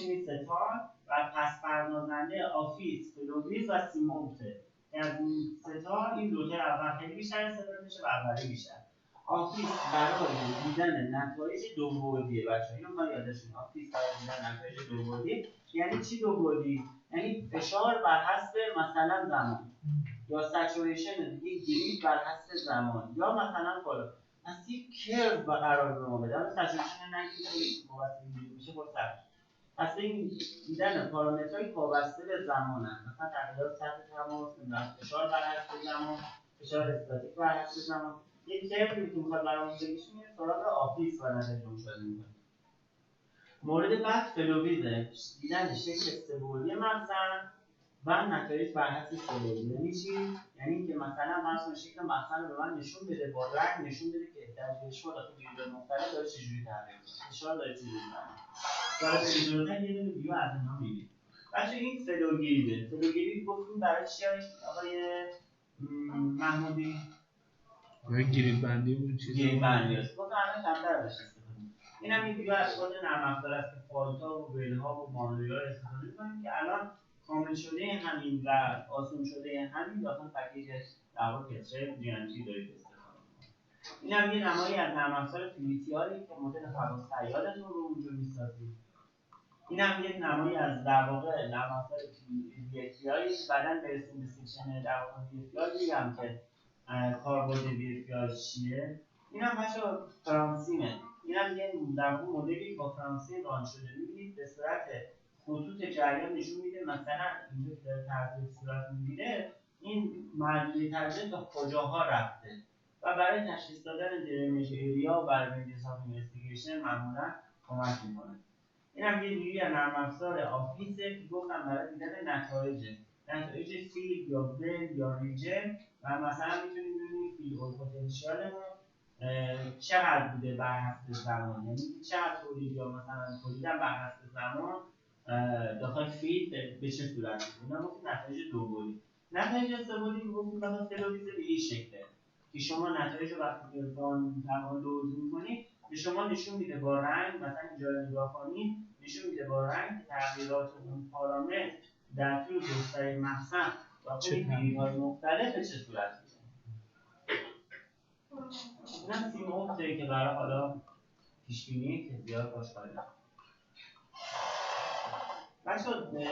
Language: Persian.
می‌بینید ستار و پس پردازنده آفیس فلوریز و سیمونته. از این ستار این دوتا اول خیلی بیشتر استفاده میشه و اولی بیشتر. آفیس برای دیدن نتایج دو بعدیه بچه‌ها، اینو ما یادتون. آفیس برای دیدن نتایج دو بعدی یعنی چی دو بعدی؟ یعنی فشار بر حسب مثلا زمان یا سچوریشن دیگه گرید بر حسب زمان یا مثلا بالا. پس یک کرو قرار به ما بده. الان سچوریشن نگید موثر میشه با سر. پس این دیدن پارامترهای وابسته به زمان هست. مثلا تغییرات سطح تماس، فشار بر حسب زمان، فشار استاتیک بر حسب زمان. یک کروی که میخواد برامون بگیشه میره سراغ آفیس و نتایج مشاهده میکنه. مورد بعد فلوریزه، دیدن شکل سه‌بعدی مخزن و نتایج بر حسب سه‌بعدی. یعنی چی؟ یعنی اینکه مثلا فرض شکل مخزن رو به من نشون بده، با رنگ نشون بده که در دانشگاه داخل ویژگی مختلف داره چجوری تغییر میکنه، فشار داره چجوری تغییر میکنه. برای ویژگی یه دونه ویو از اینا میبینید. بچه این فلوگیریده. فلوگیری گفتیم برای چی آقای محمودی؟ برای گرید بندی اون چیزا. گرید بندی است. گفتم الان کمتر بشه استفاده. اینم یه ویو از خود نرم افزار است که فالت‌ها و ول‌ها و مانورها رو استفاده می‌کنیم که الان کامل شده همین و آسون شده همین داخل پکیج در واقع کسره جی دارید استفاده می‌کنید. اینم یه نمایی از نرم افزار فیلیتیالی که مدل فواز سیادتون رو اونجا می‌سازید. اینم یه نمایی از در واقع نرم افزار وی‌اف‌آی که بعداً برسیم به سکشن در واقع وی‌اف‌آی میگم که کاربرد وی‌اف‌آی چیه. اینم بچه‌ها فرانسینه. اینم یه در واقع مدلی با فرانسین ران شده. می‌بینید به صورت خطوط جریان نشون میده مثلا اینجا که داره تغییر صورت می‌گیره این معادله تغییر تا کجاها رفته و برای تشخیص دادن درمیج ایریا و برای حساب اینوستیگیشن معمولا کمک می‌کنه. اینم یه جوری از نرم افزار آفیسه که گفتم برای دیدن نتایج فیلد یا بند یا ریجن و مثلا میتونید ببینید فیلد اور پتانسیالمون چقدر بوده بر حسب زمان، یعنی چقدر تولید یا مثلا تولیدن بر حسب زمان داخل فیلد به چه صورت بوده. اینا گفتیم نتایج دو بعدی. نتایج سه بعدی که گفتیم مثلا فلوریز به این شکله که شما نتایج رو وقتی در لود می‌کنید به شما نشون میده با رنگ، مثلا اینجا نگاه کنید نشون میده با رنگ تغییرات اون پارامتر در طول گستره مخزن داخل پیریدهای مختلف به چه صورت میشه. اینم سیمونته که برای حالا پیش‌بینی که زیاد باش کاری نداره. بچه‌ها